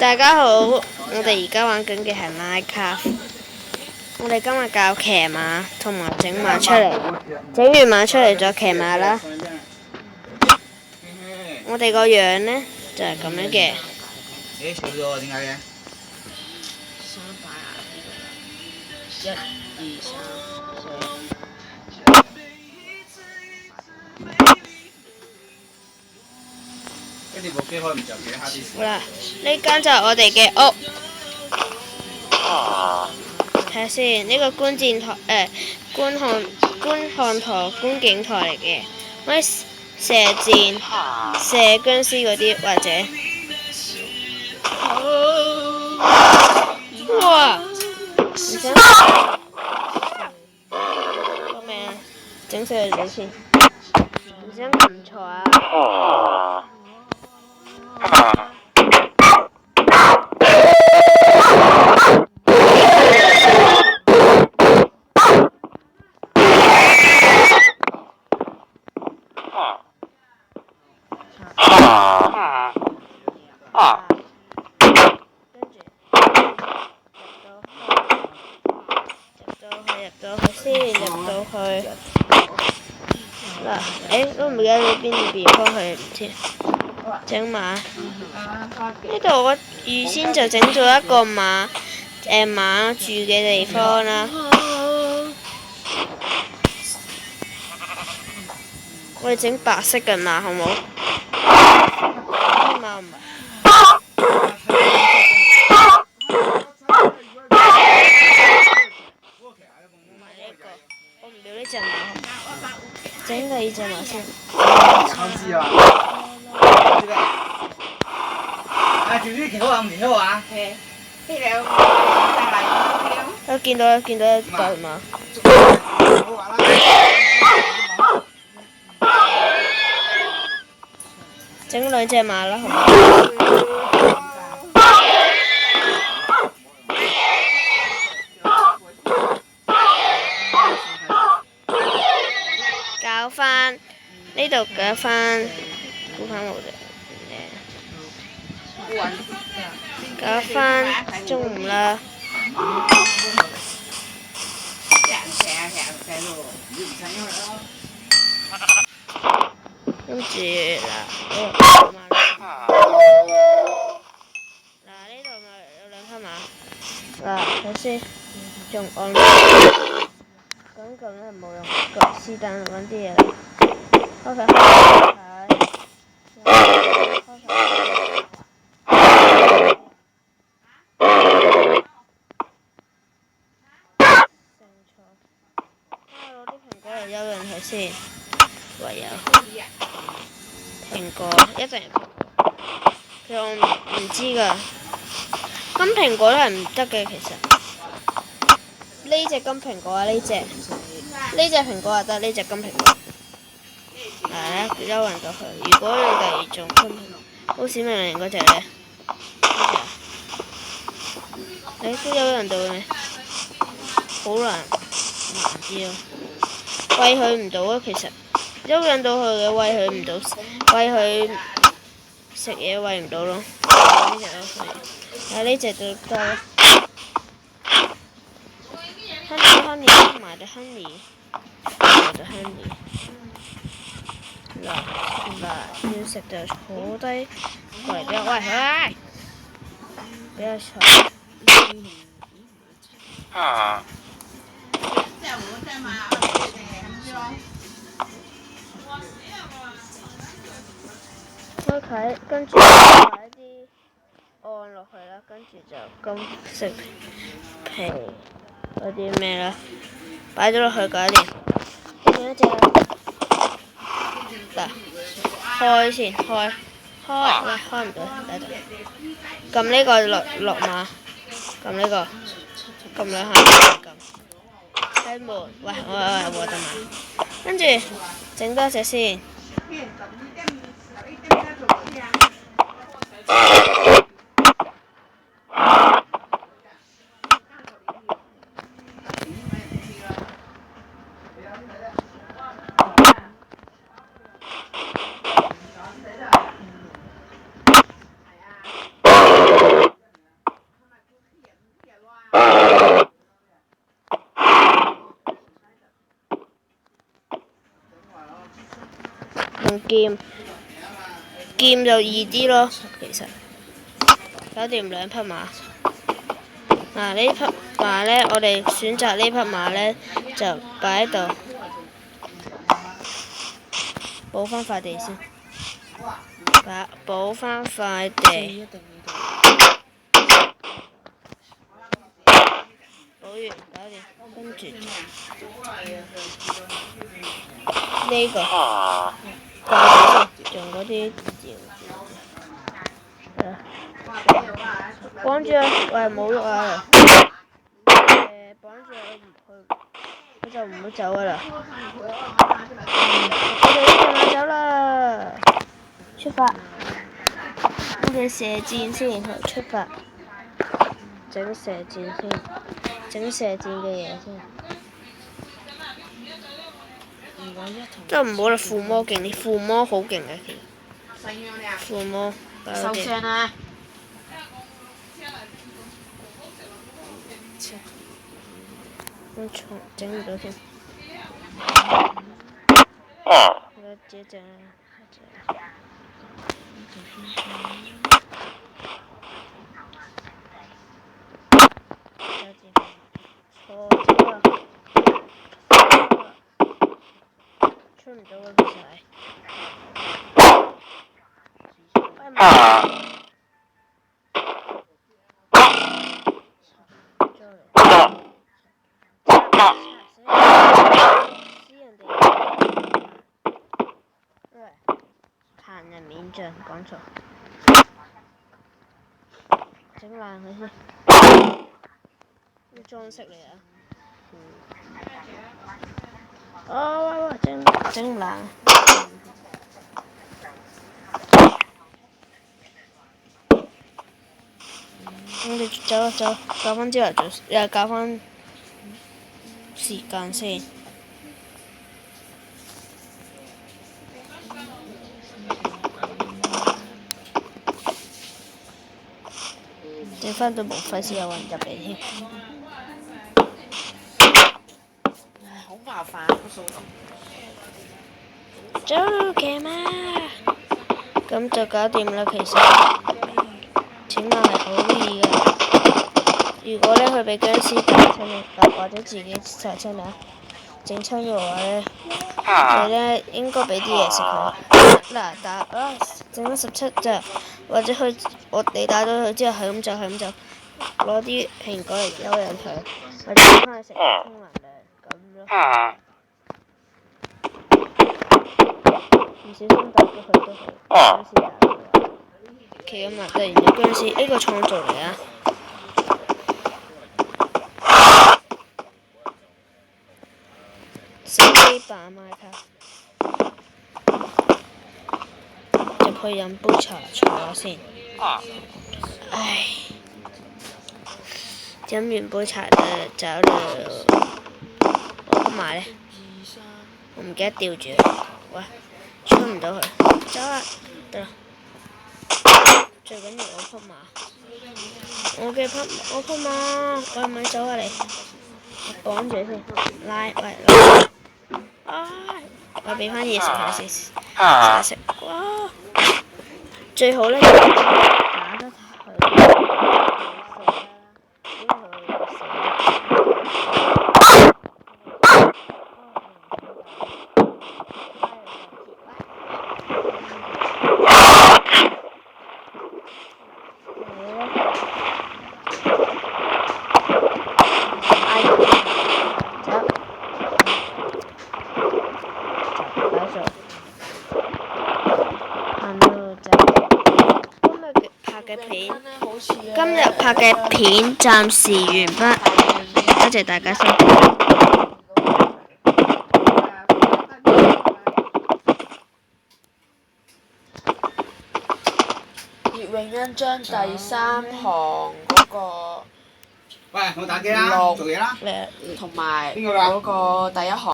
大家好，我哋而家玩緊嘅係 Minecraft。我哋今日教騎馬同埋整馬出嚟，整完馬出嚟再騎馬啦。我哋個樣呢，就係咁樣嘅。誒少咗點解嘅？1、2、3、4。跟住部機開唔着嘅，下啲。好啦，呢間就係我哋嘅屋。睇下先，呢個觀戰台觀看台、觀景台嚟嘅，可以射箭、射僵屍嗰啲或者。哇！唔想救命啊！整死佢先，唔想撳錯啊！入到去嗱，都唔記得你邊度變開去唔知。整馬呢度我預先就整咗一個馬住嘅地方啦。我哋整白色嘅馬好冇？呢馬唔係。我唔要呢隻馬，整第二隻馬先。我知啊。呢個啊，條呢條啊，唔條啊。係。呢兩個我見到一對馬。整兩隻馬啦，好唔好？搞翻呢度，搞翻估翻我哋搞翻中午啦。跟住嗱呢度咪有兩匹馬。嗱睇先，仲按咁咧冇用，是但揾啲嘢嚟。開牌。攞啲蘋果嚟休養佢先，唯有蘋果一定。其實我唔知㗎，金蘋果都係唔得嘅其實。呢隻金蘋果啊，呢隻蘋果就得，呢隻金蘋果。休養到佢。如果你第二種好閃靈靈嗰隻咧，你都休養到嘅，好難知咯。餵佢唔到啊，其實休養到佢嘅，餵佢唔到，餵佢食嘢餵唔到咯。呢隻都可以，呢隻就得啦。honey 埋隻 honey， 埋隻 honey。嗱，要食就坐低過嚟俾我餵佢，俾我坐。開啟，跟住擺啲按落去啦，跟住就金色皮嗰啲咩啦，擺咗落去搞掂。另一隻嗱，開先開，喂開唔到，等陣。撳呢個落馬，撳呢個，撳兩下撳。開門，喂我得嘛？跟住整多隻先。用劍，劍就易啲咯，其實。搞掂2匹馬。嗱呢匹馬咧，我哋選擇呢匹馬咧，就擺喺度，補翻塊地先。補翻塊地。補完搞掂，跟住呢個掛住用嗰啲綁住啊！喂，冇喐啊！綁住佢就唔會走噶啦。我哋呢隻馬走啦！出發！我哋射箭先，然後出發。整射箭先，整射箭嘅嘢先。真係唔好啦，附魔勁，你附魔好勁嘅其實。附魔搞掂。收聲啦！整唔到添。我自己整啦。出唔到啊！其實係。閒人免將，講錯。整爛佢先。啲裝飾嚟啊！喂，整唔爛。我哋走，搞翻朝頭早，又搞翻時間先。整翻到無費事有人入嚟添。好麻煩個數學。走騎馬，咁就搞掂啦。其實整馬係好易㗎。如果咧佢俾僵屍打親或者自己殺親啊，整親嘅話咧，你咧應該俾啲嘢食佢。嗱整咗17隻，或者你打到佢之後係咁走，攞啲蘋果嚟休養佢，或者翻去食充能量咁咯。唔小心打咗佢都好，僵屍打佢。奇咁啊！突然有僵屍，呢個創造嚟啊！手機版麥卡，入去飲杯茶坐下先。唉，飲完杯茶就走啦。我匹馬咧，我唔記得吊住佢。喂，出唔到去，走啦，得啦。最緊要我匹馬，我匹馬，喂咪走啊你！我綁住先，拉。我俾翻嘢食佢先，食。哇！最好咧打得佢。今日拍嘅片暫時完畢，多謝大家收睇。葉詠欣將第3行嗰個喂，我打機啦，做嘢啦。同埋嗰個第1行